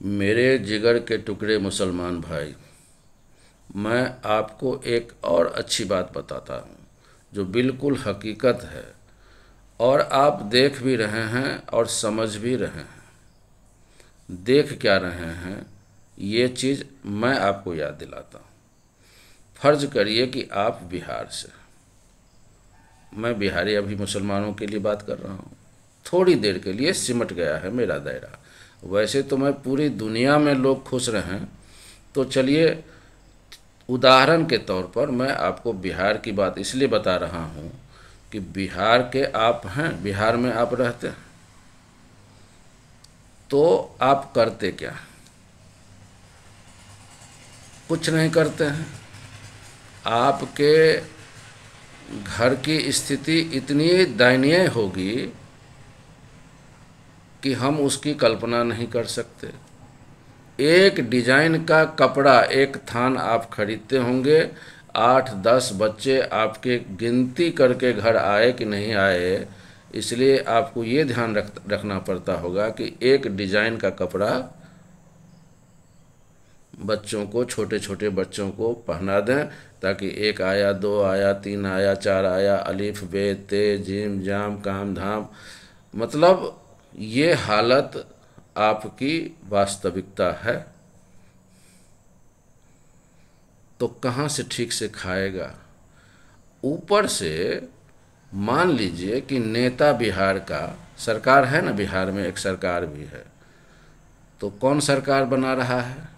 मेरे जिगर के टुकड़े मुसलमान भाई, मैं आपको एक और अच्छी बात बताता हूँ जो बिल्कुल हकीकत है और आप देख भी रहे हैं और समझ भी रहे हैं। देख क्या रहे हैं, ये चीज़ मैं आपको याद दिलाता हूँ। फर्ज करिए कि आप बिहार से, मैं बिहारी अभी मुसलमानों के लिए बात कर रहा हूँ, थोड़ी देर के लिए सिमट गया है मेरा दायरा। वैसे तो मैं पूरी दुनिया में लोग खुश रहें, तो चलिए उदाहरण के तौर पर मैं आपको बिहार की बात इसलिए बता रहा हूँ कि बिहार के आप हैं, बिहार में आप रहते हैं, तो आप करते क्या? कुछ नहीं करते हैं। आपके घर की स्थिति इतनी दयनीय होगी कि हम उसकी कल्पना नहीं कर सकते। एक डिजाइन का कपड़ा, एक थान आप खरीदते होंगे, 8-10 बच्चे आपके गिनती करके घर आए कि नहीं आए, इसलिए आपको ये ध्यान रखना पड़ता होगा कि एक डिजाइन का कपड़ा बच्चों को, छोटे छोटे बच्चों को पहना दें, ताकि एक आया, दो आया, तीन आया, चार आया, अलिफ बे ते जिम जाम काम धाम, मतलब ये हालत आपकी वास्तविकता है। तो कहाँ से ठीक से खाएगा? ऊपर से मान लीजिए कि नेता बिहार का, सरकार है ना, बिहार में एक सरकार भी है, तो कौन सरकार बना रहा है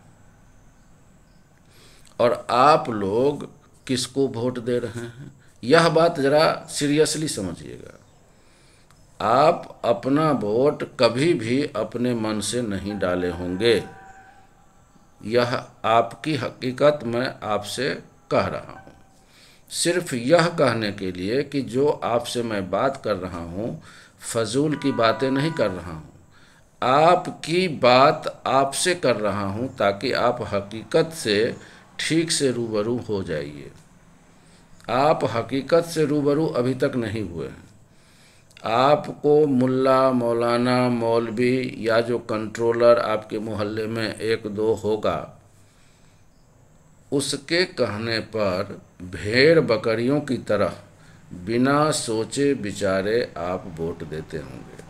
और आप लोग किसको वोट दे रहे हैं? यह बात जरा सीरियसली समझिएगा। आप अपना वोट कभी भी अपने मन से नहीं डाले होंगे, यह आपकी हकीकत मैं आपसे कह रहा हूँ। सिर्फ यह कहने के लिए कि जो आपसे मैं बात कर रहा हूँ, फजूल की बातें नहीं कर रहा हूँ, आपकी बात आपसे कर रहा हूँ ताकि आप हकीकत से ठीक से रूबरू हो जाइए। आप हकीकत से रूबरू अभी तक नहीं हुए हैं। आपको मुल्ला, मौलाना, मौलवी या जो कंट्रोलर आपके मोहल्ले में एक दो होगा, उसके कहने पर भेड़ बकरियों की तरह बिना सोचे विचारे आप वोट देते होंगे,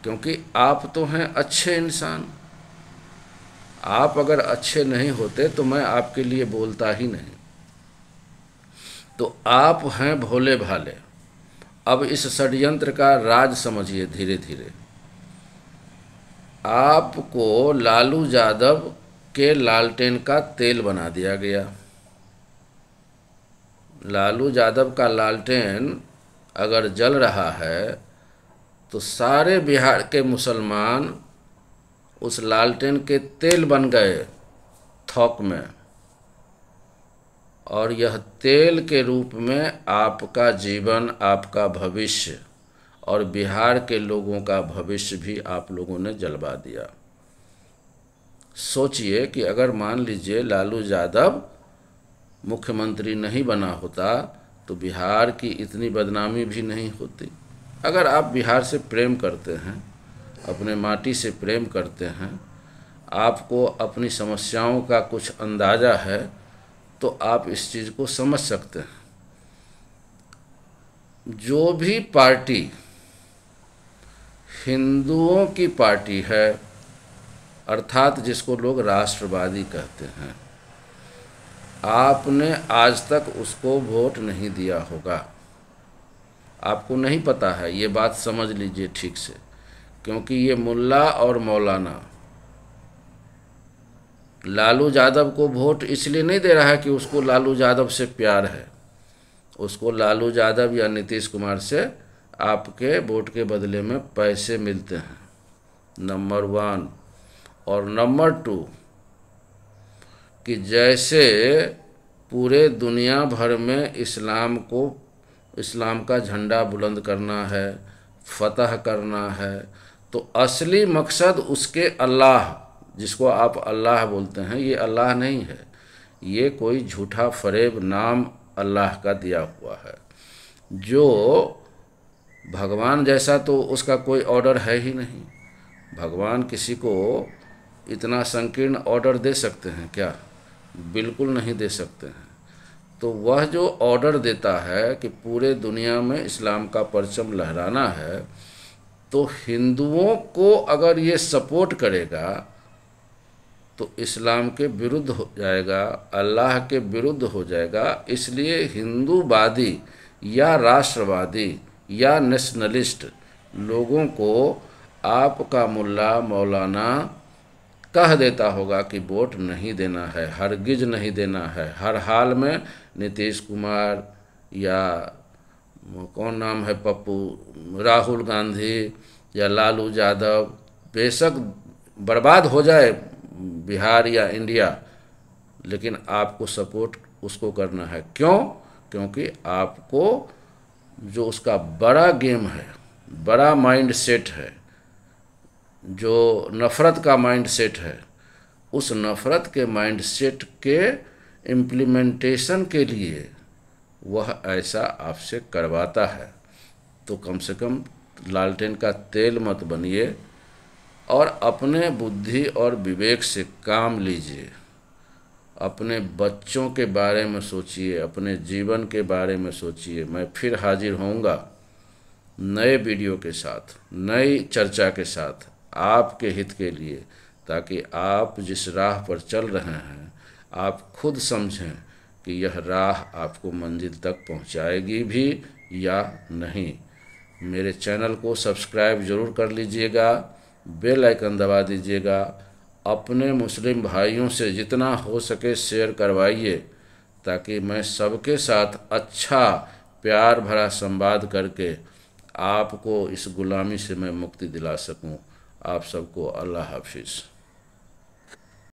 क्योंकि आप तो हैं अच्छे इंसान। आप अगर अच्छे नहीं होते तो मैं आपके लिए बोलता ही नहीं। तो आप हैं भोले भाले। अब इस षड्यंत्र का राज समझिए धीरे धीरे। आपको लालू यादव के लालटेन का तेल बना दिया गया। लालू यादव का लालटेन अगर जल रहा है तो सारे बिहार के मुसलमान उस लालटेन के तेल बन गए थोक में, और यह तेल के रूप में आपका जीवन, आपका भविष्य और बिहार के लोगों का भविष्य भी आप लोगों ने जलवा दिया। सोचिए कि अगर मान लीजिए लालू यादव मुख्यमंत्री नहीं बना होता तो बिहार की इतनी बदनामी भी नहीं होती। अगर आप बिहार से प्रेम करते हैं, अपने माटी से प्रेम करते हैं, आपको अपनी समस्याओं का कुछ अंदाज़ा है, तो आप इस चीज़ को समझ सकते हैं। जो भी पार्टी हिंदुओं की पार्टी है, अर्थात जिसको लोग राष्ट्रवादी कहते हैं, आपने आज तक उसको वोट नहीं दिया होगा। आपको नहीं पता है, ये बात समझ लीजिए ठीक से, क्योंकि ये मुल्ला और मौलाना लालू यादव को वोट इसलिए नहीं दे रहा है कि उसको लालू यादव से प्यार है। उसको लालू यादव या नीतीश कुमार से आपके वोट के बदले में पैसे मिलते हैं, नंबर 1। और नंबर 2 कि जैसे पूरे दुनिया भर में इस्लाम का झंडा बुलंद करना है, फतह करना है, तो असली मकसद उसके अल्लाह, जिसको आप अल्लाह बोलते हैं, ये अल्लाह नहीं है, ये कोई झूठा फरेब नाम अल्लाह का दिया हुआ है। जो भगवान जैसा तो उसका कोई ऑर्डर है ही नहीं। भगवान किसी को इतना संकीर्ण ऑर्डर दे सकते हैं क्या? बिल्कुल नहीं दे सकते हैं। तो वह जो ऑर्डर देता है कि पूरे दुनिया में इस्लाम का परचम लहराना है, तो हिंदुओं को अगर ये सपोर्ट करेगा तो इस्लाम के विरुद्ध हो जाएगा, अल्लाह के विरुद्ध हो जाएगा। इसलिए हिंदूवादी या राष्ट्रवादी या नेशनलिस्ट लोगों को आपका मुल्ला मौलाना कह देता होगा कि वोट नहीं देना है, हरगिज नहीं देना है। हर हाल में नीतीश कुमार या कौन नाम है पप्पू, राहुल गांधी या लालू यादव, बेशक बर्बाद हो जाए बिहार या इंडिया, लेकिन आपको सपोर्ट उसको करना है। क्यों? क्योंकि आपको जो उसका बड़ा गेम है, बड़ा माइंड सेट है, जो नफ़रत का माइंड सेट है, उस नफ़रत के माइंड सेट के इम्प्लीमेंटेशन के लिए वह ऐसा आपसे करवाता है। तो कम से कम लालटेन का तेल मत बनिए और अपने बुद्धि और विवेक से काम लीजिए। अपने बच्चों के बारे में सोचिए, अपने जीवन के बारे में सोचिए। मैं फिर हाजिर होऊंगा नए वीडियो के साथ, नई चर्चा के साथ, आपके हित के लिए, ताकि आप जिस राह पर चल रहे हैं आप खुद समझें कि यह राह आपको मंजिल तक पहुंचाएगी भी या नहीं। मेरे चैनल को सब्सक्राइब ज़रूर कर लीजिएगा, बेल आइकन दबा दीजिएगा। अपने मुस्लिम भाइयों से जितना हो सके शेयर करवाइए, ताकि मैं सबके साथ अच्छा प्यार भरा संवाद करके आपको इस गुलामी से मैं मुक्ति दिला सकूं। आप सबको अल्लाह हाफिज़।